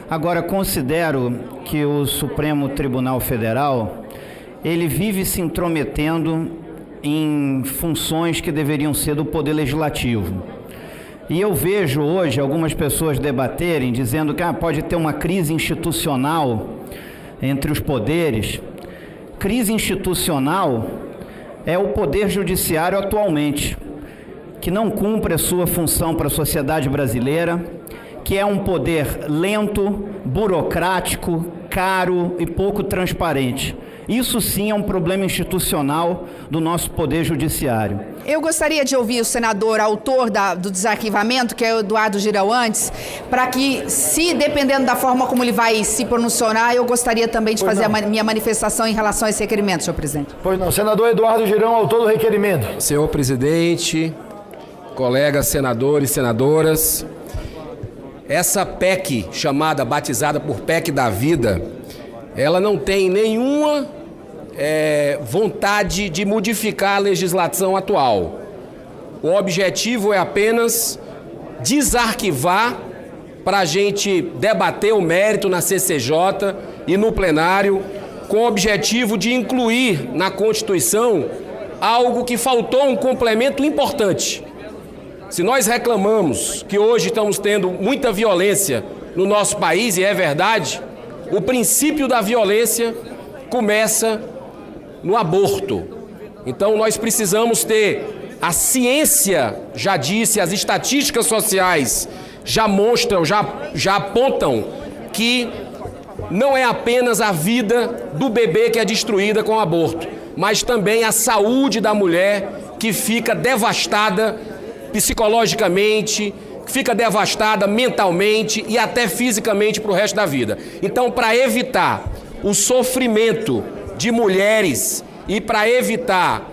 Agora, considero que o Supremo Tribunal Federal, ele vive se intrometendo em funções que deveriam ser do Poder Legislativo. E eu vejo hoje algumas pessoas debaterem, dizendo que pode ter uma crise institucional entre os poderes. Crise institucional é o Poder Judiciário atualmente, que não cumpre a sua função para a sociedade brasileira, que é um poder lento, burocrático, caro e pouco transparente. Isso sim é um problema institucional do nosso Poder Judiciário. Eu gostaria de ouvir o senador autor do desarquivamento, que é o Eduardo Girão, antes, para que, se dependendo da forma como ele vai se pronunciar, eu gostaria também de fazer a minha manifestação em relação a esse requerimento, senhor presidente. Pois não. Senador Eduardo Girão, autor do requerimento. Senhor presidente, colegas senadores e senadoras, essa PEC, batizada por PEC da Vida, ela não tem nenhuma vontade de modificar a legislação atual. O objetivo é apenas desarquivar para a gente debater o mérito na CCJ e no plenário, com o objetivo de incluir na Constituição algo que faltou, um complemento importante. Se nós reclamamos que hoje estamos tendo muita violência no nosso país, e é verdade, o princípio da violência começa no aborto. Então nós precisamos ter, a ciência já disse, as estatísticas sociais já mostram, já apontam que não é apenas a vida do bebê que é destruída com o aborto, mas também a saúde da mulher que fica devastada psicologicamente, fica devastada mentalmente e até fisicamente para o resto da vida. Então, para evitar o sofrimento de mulheres e para evitar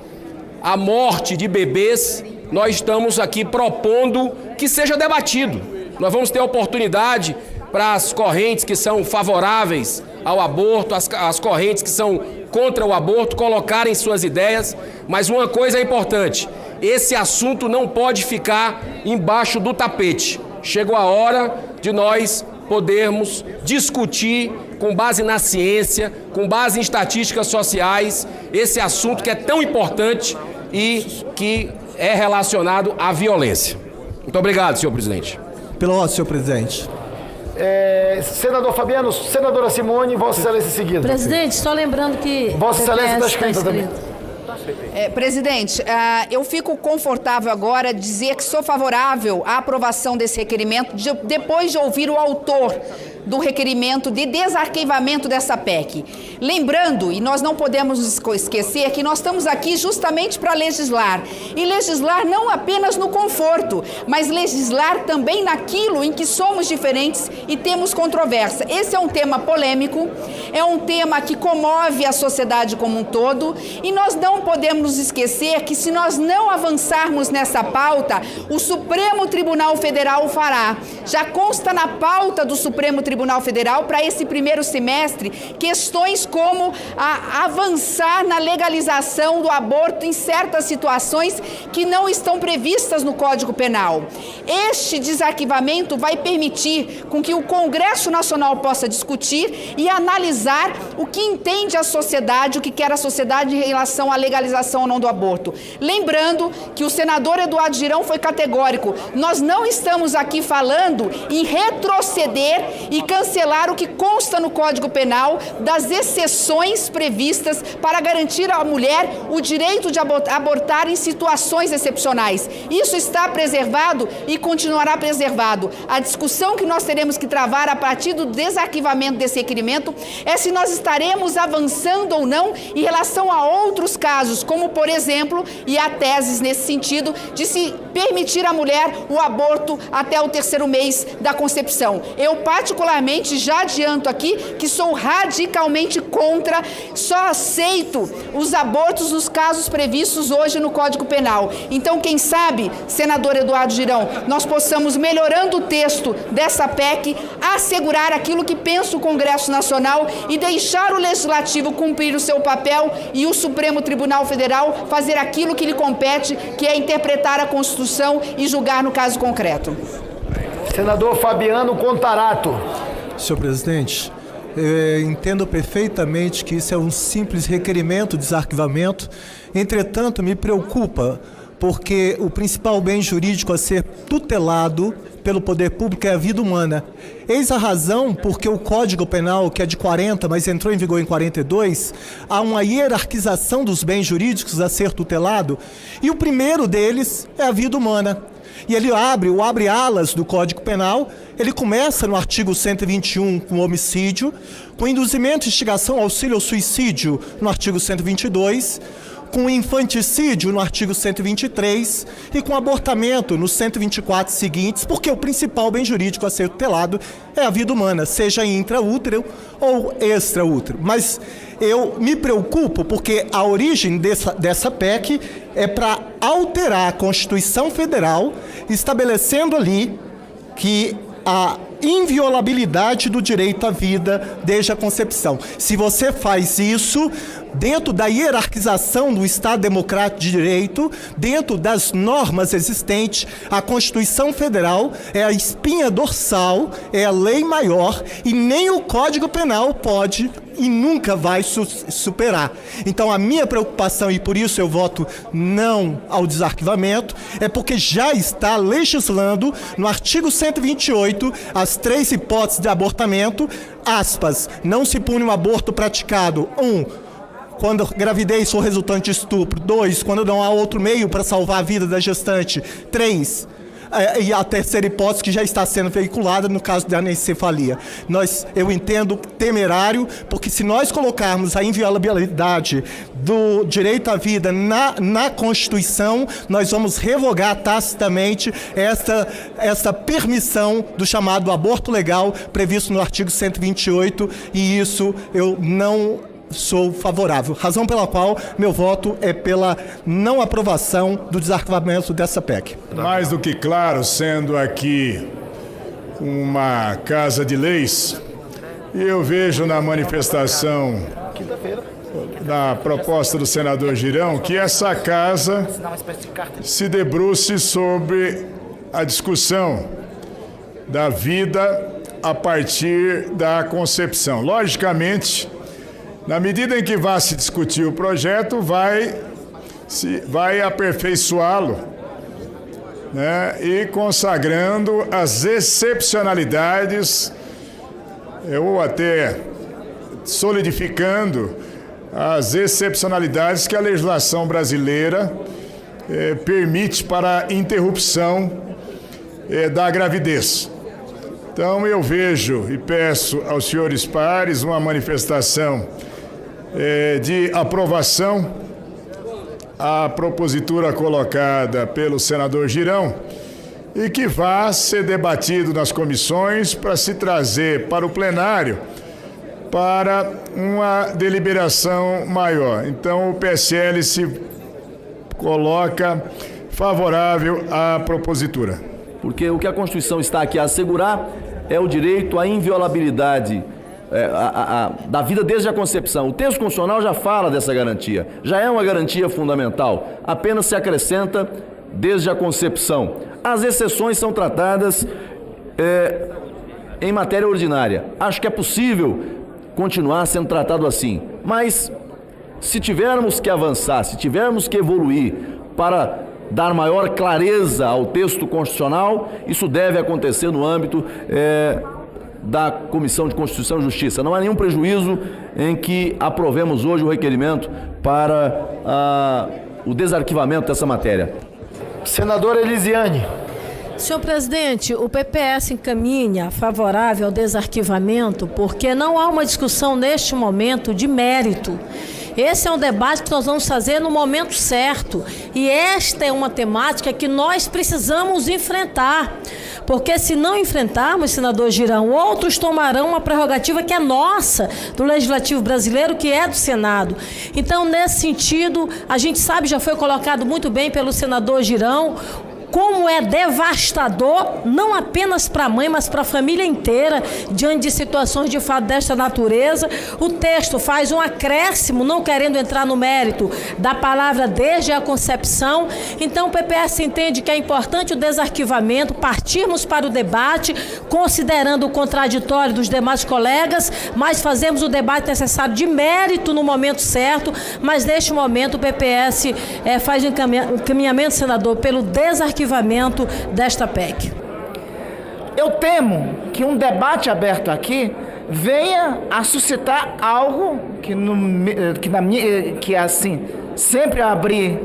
a morte de bebês, nós estamos aqui propondo que seja debatido. Nós vamos ter oportunidade para as correntes que são favoráveis ao aborto, as correntes que são contra o aborto, colocarem suas ideias, mas uma coisa é importante: esse assunto não pode ficar embaixo do tapete. Chegou a hora de nós podermos discutir com base na ciência, com base em estatísticas sociais, esse assunto que é tão importante e que é relacionado à violência. Muito obrigado, senhor presidente. Pelo voto, senhor presidente. Senador Fabiano, senadora Simone, Vossa Excelência em seguida. Presidente, só lembrando que... Vossa Excelência está escrita também. Presidente, eu fico confortável agora de dizer que sou favorável à aprovação desse requerimento, depois de ouvir o autor do requerimento de desarquivamento dessa PEC. Lembrando, e nós não podemos esquecer, que nós estamos aqui justamente para legislar. E legislar não apenas no conforto, mas legislar também naquilo em que somos diferentes e temos controvérsia. Esse é um tema polêmico, é um tema que comove a sociedade como um todo, e nós não podemos esquecer que, se nós não avançarmos nessa pauta, o Supremo Tribunal Federal o fará. Já consta na pauta do Supremo Tribunal Federal para esse primeiro semestre questões como avançar na legalização do aborto em certas situações que não estão previstas no Código Penal. Este desarquivamento vai permitir com que o Congresso Nacional possa discutir e analisar o que entende a sociedade, o que quer a sociedade em relação à legalização ou não do aborto. Lembrando que o senador Eduardo Girão foi categórico: nós não estamos aqui falando em retroceder e cancelar o que consta no Código Penal das exceções previstas para garantir à mulher o direito de abortar em situações excepcionais. Isso está preservado e continuará preservado. A discussão que nós teremos que travar a partir do desarquivamento desse requerimento é se nós estaremos avançando ou não em relação a outros casos, como, por exemplo, e há teses nesse sentido, de se permitir à mulher o aborto até o 3º mês da concepção. Eu, particularmente, já adianto aqui que sou radicalmente contra, só aceito os abortos nos casos previstos hoje no Código Penal. Então, quem sabe, senador Eduardo Girão, nós possamos, melhorando o texto dessa PEC, assegurar aquilo que pensa o Congresso Nacional e deixar o Legislativo cumprir o seu papel e o Supremo Tribunal Federal fazer aquilo que lhe compete, que é interpretar a Constituição e julgar no caso concreto. Senador Fabiano Contarato. Senhor presidente, entendo perfeitamente que isso é um simples requerimento de desarquivamento. Entretanto, me preocupa porque o principal bem jurídico a ser tutelado pelo poder público é a vida humana. Eis a razão porque o Código Penal, que é de 40, mas entrou em vigor em 42, há uma hierarquização dos bens jurídicos a ser tutelado, e o primeiro deles é a vida humana. E ele abre alas do Código Penal. Ele começa no artigo 121 com homicídio, com induzimento, instigação, auxílio ao suicídio no artigo 122, com infanticídio no artigo 123 e com abortamento nos 124 seguintes, porque o principal bem jurídico a ser tutelado é a vida humana, seja intraútero ou extraútero. Mas eu me preocupo porque a origem dessa PEC é para alterar a Constituição Federal, estabelecendo ali que a inviolabilidade do direito à vida desde a concepção. Se você faz isso dentro da hierarquização do Estado Democrático de Direito, dentro das normas existentes, a Constituição Federal é a espinha dorsal, é a lei maior, e nem o Código Penal pode e nunca vai superar. Então a minha preocupação, e por isso eu voto não ao desarquivamento, é porque já está legislando no artigo 128 as 3 hipóteses de abortamento, aspas, não se pune um aborto praticado, 1, quando a gravidez for resultante de estupro, 2, quando não há outro meio para salvar a vida da gestante, 3, e a terceira hipótese que já está sendo veiculada no caso da anencefalia. Eu entendo temerário, porque se nós colocarmos a inviolabilidade do direito à vida na Constituição, nós vamos revogar tacitamente essa permissão do chamado aborto legal previsto no artigo 128, e isso eu não sou favorável, razão pela qual meu voto é pela não aprovação do desarquivamento dessa PEC. Mais do que claro, sendo aqui uma casa de leis, e eu vejo na manifestação da proposta do senador Girão que essa casa se debruce sobre a discussão da vida a partir da concepção. Logicamente, na medida em que vai se discutir o projeto, vai aperfeiçoá-lo, né, e consagrando as excepcionalidades, ou até solidificando as excepcionalidades que a legislação brasileira permite para a interrupção da gravidez. Então eu vejo e peço aos senhores pares uma manifestação de aprovação à propositura colocada pelo senador Girão e que vá ser debatido nas comissões para se trazer para o plenário para uma deliberação maior. Então o PSL se coloca favorável à propositura. Porque o que a Constituição está aqui a assegurar é o direito à inviolabilidade da vida desde a concepção. O texto constitucional já fala dessa garantia, já é uma garantia fundamental, apenas se acrescenta desde a concepção. As exceções são tratadas em matéria ordinária. Acho que é possível continuar sendo tratado assim, mas se tivermos que avançar, se tivermos que evoluir para dar maior clareza ao texto constitucional, isso deve acontecer no âmbito da Comissão de Constituição e Justiça. Não há nenhum prejuízo em que aprovemos hoje o requerimento para o desarquivamento dessa matéria. Senadora Elisiane. Senhor presidente, o PPS encaminha favorável ao desarquivamento porque não há uma discussão neste momento de mérito. Esse é um debate que nós vamos fazer no momento certo. E esta é uma temática que nós precisamos enfrentar. Porque se não enfrentarmos, senador Girão, outros tomarão uma prerrogativa que é nossa, do Legislativo brasileiro, que é do Senado. Então, nesse sentido, a gente sabe, já foi colocado muito bem pelo senador Girão, como é devastador, não apenas para a mãe, mas para a família inteira, diante de situações de fato desta natureza. O texto faz um acréscimo, não querendo entrar no mérito da palavra desde a concepção. Então o PPS entende que é importante o desarquivamento, partirmos para o debate, considerando o contraditório dos demais colegas, mas fazemos o debate necessário de mérito no momento certo. Mas neste momento o PPS faz um encaminhamento, senador, pelo desarquivamento desta PEC. Eu temo que um debate aberto aqui venha a suscitar algo que assim, sempre abrir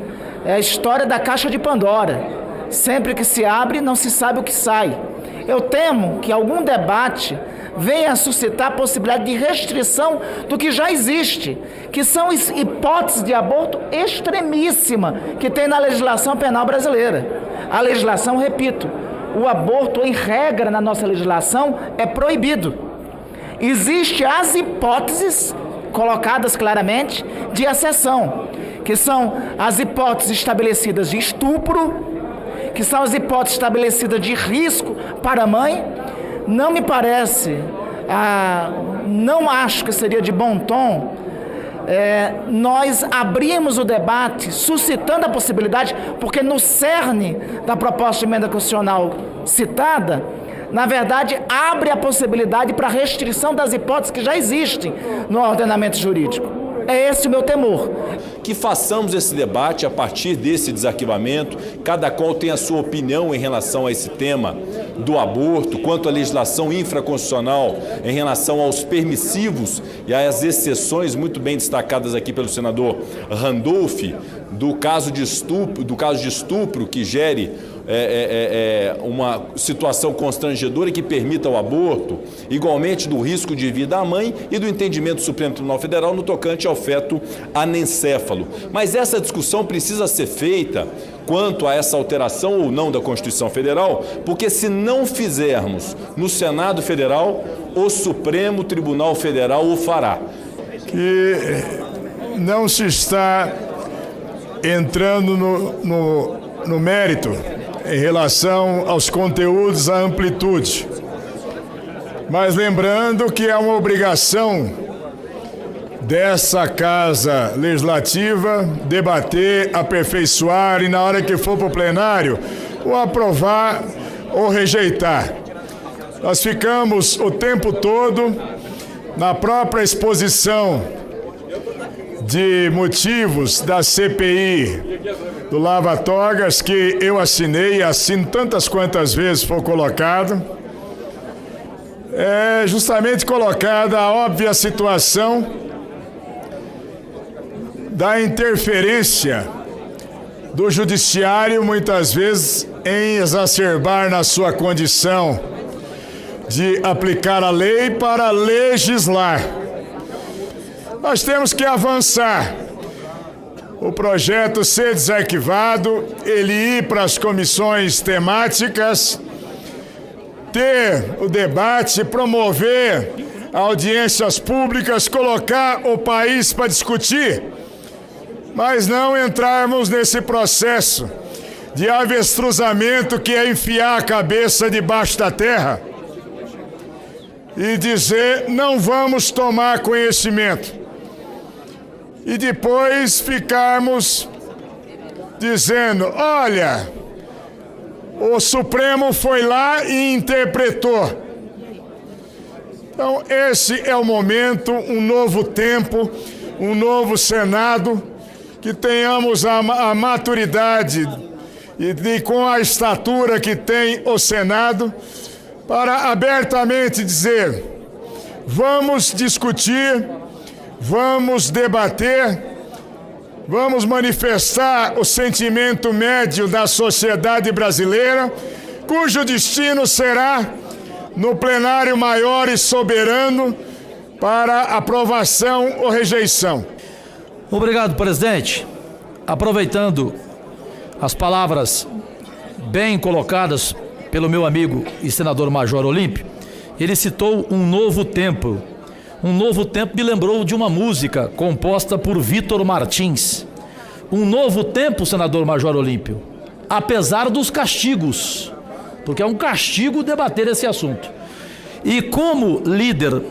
a história da caixa de Pandora. Sempre que se abre, não se sabe o que sai. Eu temo que algum debate venha a suscitar a possibilidade de restrição do que já existe, que são hipóteses de aborto extremíssima que tem na legislação penal brasileira. A legislação, repito, o aborto, em regra, na nossa legislação, é proibido. Existem as hipóteses, colocadas claramente, de exceção, que são as hipóteses estabelecidas de estupro, que são as hipóteses estabelecidas de risco para a mãe. Não me parece, não acho que seria de bom tom nós abrimos o debate, suscitando a possibilidade, porque no cerne da proposta de emenda constitucional citada, na verdade, abre a possibilidade para restrição das hipóteses que já existem no ordenamento jurídico. É esse o meu temor. Que façamos esse debate a partir desse desarquivamento, cada qual tem a sua opinião em relação a esse tema do aborto, quanto à legislação infraconstitucional em relação aos permissivos e às exceções muito bem destacadas aqui pelo senador Randolph, do caso de estupro que gere uma situação constrangedora que permita o aborto, igualmente do risco de vida à mãe e do entendimento do Supremo Tribunal Federal no tocante ao feto anencéfalo. Mas essa discussão precisa ser feita quanto a essa alteração ou não da Constituição Federal, porque se não fizermos no Senado Federal, o Supremo Tribunal Federal o fará. Que não se está entrando no mérito em relação aos conteúdos, à amplitude. Mas lembrando que é uma obrigação dessa Casa Legislativa debater, aperfeiçoar e, na hora que for para o plenário, ou aprovar ou rejeitar. Nós ficamos o tempo todo na própria exposição de motivos da CPI do Lava Togas, que eu assinei e assino tantas quantas vezes for colocado, é justamente colocada a óbvia situação da interferência do judiciário, muitas vezes, em exacerbar na sua condição de aplicar a lei para legislar. Nós temos que avançar. O projeto ser desarquivado, ele ir para as comissões temáticas, ter o debate, promover audiências públicas, colocar o país para discutir, mas não entrarmos nesse processo de avestruzamento que é enfiar a cabeça debaixo da terra e dizer não vamos tomar conhecimento. E depois ficarmos dizendo, olha, o Supremo foi lá e interpretou. Então, esse é o momento, um novo tempo, um novo Senado, que tenhamos a maturidade e com a estatura que tem o Senado, para abertamente dizer, vamos discutir, vamos debater, vamos manifestar o sentimento médio da sociedade brasileira, cujo destino será no plenário maior e soberano para aprovação ou rejeição. Obrigado, presidente. Aproveitando as palavras bem colocadas pelo meu amigo e senador Major Olímpio, ele citou um novo tempo. Um novo tempo me lembrou de uma música composta por Vitor Martins. Um novo tempo, senador Major Olímpio. apesar dos castigos, porque é um castigo debater esse assunto. E como líder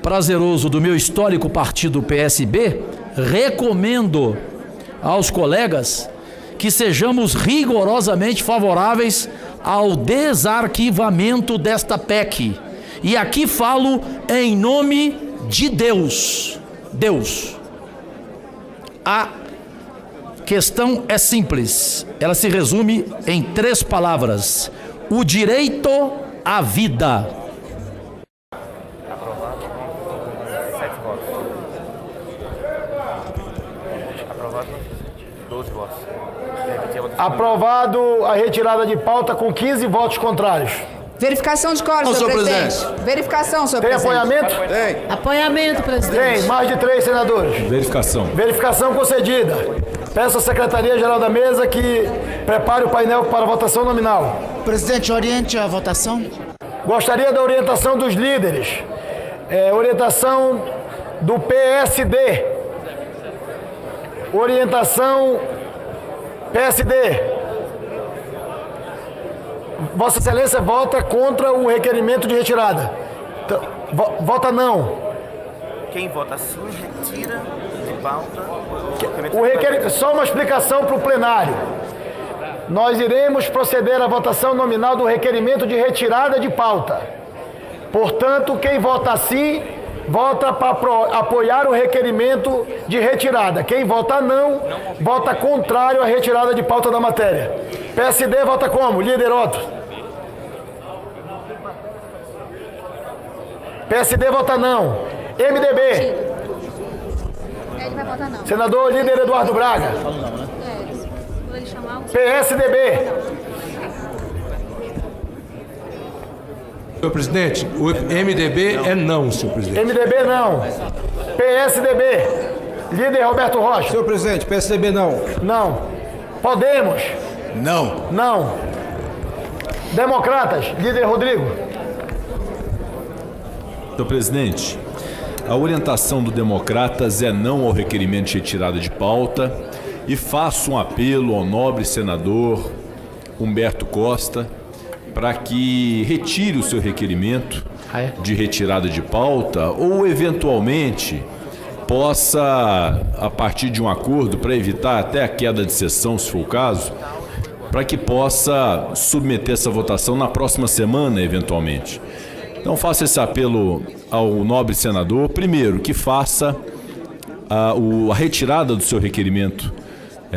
prazeroso do meu histórico partido PSB, recomendo aos colegas que sejamos rigorosamente favoráveis ao desarquivamento desta PEC. E aqui falo em nome de Deus. Deus. A questão é simples. Ela se resume em 3 palavras: o direito à vida. Aprovado a retirada de pauta com 15 votos contrários. Verificação de quórum, senhor presidente. Verificação, senhor presidente. Tem apoiamento? Tem. Apoiamento, presidente. Tem, mais de 3 senadores. Verificação. Verificação concedida. Peço à Secretaria-Geral da Mesa que prepare o painel para a votação nominal. Presidente, oriente a votação. Gostaria da orientação dos líderes. Orientação do PSD. Orientação PSD. Vossa Excelência vota contra o requerimento de retirada. Então, vota não. Quem vota sim, retira de pauta. Só uma explicação para o plenário. Nós iremos proceder à votação nominal do requerimento de retirada de pauta. Portanto, quem vota sim, vota para apoiar o requerimento de retirada. Quem vota não, vota contrário à retirada de pauta da matéria. PSD vota como? Líder Otto. PSD vota não. MDB. Ele vai votar não. Senador líder Eduardo Braga. PSDB. Senhor presidente, o MDB é não, senhor presidente. MDB não. PSDB. Líder Roberto Rocha. Senhor presidente, PSDB não. Não. Podemos. Não. Não. Democratas. Líder Rodrigo. Senhor presidente, a orientação do Democratas é não ao requerimento de retirada de pauta e faço um apelo ao nobre senador Humberto Costa para que retire o seu requerimento de retirada de pauta ou, eventualmente, possa, a partir de um acordo, para evitar até a queda de sessão, se for o caso, para que possa submeter essa votação na próxima semana, eventualmente. Então, faço esse apelo ao nobre senador, primeiro, que faça a retirada do seu requerimento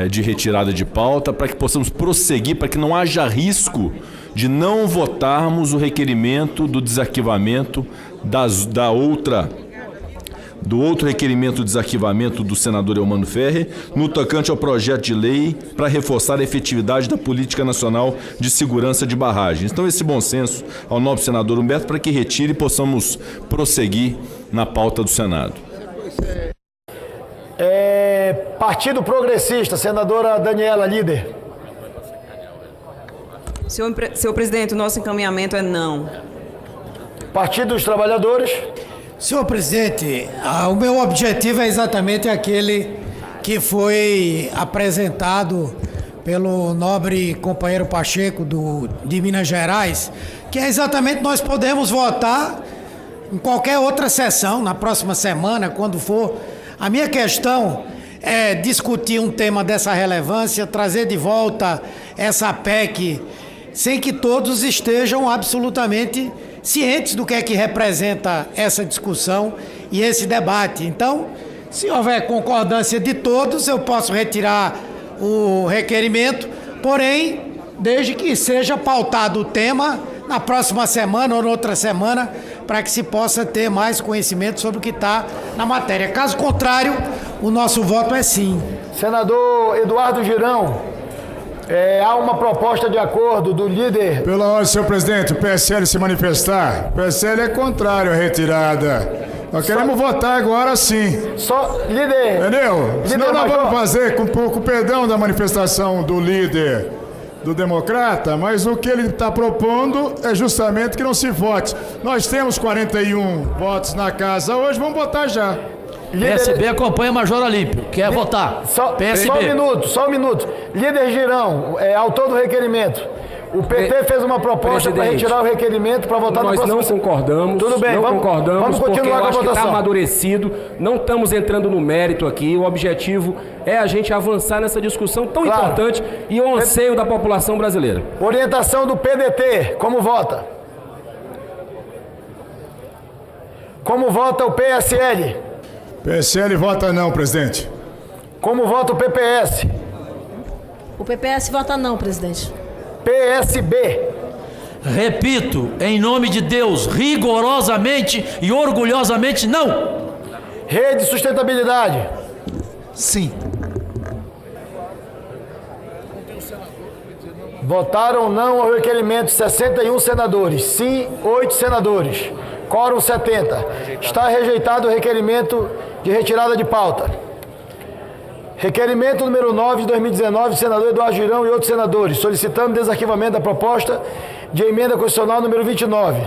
de retirada de pauta, para que possamos prosseguir, para que não haja risco de não votarmos o requerimento do desarquivamento do outro requerimento de desarquivamento do senador Eumano Ferrer, no tocante ao projeto de lei para reforçar a efetividade da Política Nacional de Segurança de Barragens. Então, esse bom senso ao nobre senador Humberto para que retire e possamos prosseguir na pauta do Senado. Partido Progressista, senadora Daniela, líder. Senhor presidente, o nosso encaminhamento é não. Partido dos Trabalhadores. Senhor presidente, o meu objetivo é exatamente aquele que foi apresentado pelo nobre companheiro Pacheco de Minas Gerais, que é exatamente nós podemos votar em qualquer outra sessão, na próxima semana, quando for. A minha questão é discutir um tema dessa relevância, trazer de volta essa PEC, sem que todos estejam absolutamente cientes do que é que representa essa discussão e esse debate. Então, se houver concordância de todos, eu posso retirar o requerimento, porém, desde que seja pautado o tema na próxima semana ou noutra semana, para que se possa ter mais conhecimento sobre o que está na matéria. Caso contrário, o nosso voto é sim. Senador Eduardo Girão, há uma proposta de acordo do líder... Pela ordem, senhor presidente, o PSL se manifestar. O PSL é contrário à retirada. Nós queremos votar agora sim. Líder... Entendeu? Senão nós vamos fazer, com pouco perdão da manifestação do líder do Democrata, mas o que ele está propondo é justamente que não se vote. Nós temos 41 votos na casa hoje, vamos votar já. PSB acompanha Major Olímpio. Quer votar? PSB. Só um minuto. Líder Girão, autor do requerimento. O PT fez uma proposta para retirar o requerimento para votar no próximo... Nós não concordamos. Tudo bem, vamos continuar porque eu com a acho que está votação. amadurecido. Não estamos entrando no mérito aqui. O objetivo é a gente avançar nessa discussão tão importante e o anseio da população brasileira. Orientação do PDT, como vota? Como vota o PSL? PSL vota não, presidente. Como vota o PPS? O PPS vota não, presidente. PSB. Repito, em nome de Deus, rigorosamente e orgulhosamente não. Rede Sustentabilidade. Sim. Votaram não ao requerimento 61 senadores. Sim, 8 senadores. Quórum 70. Está rejeitado o requerimento de retirada de pauta. Requerimento número 9 de 2019, senador Eduardo Girão e outros senadores, solicitando desarquivamento da proposta de emenda constitucional número 29.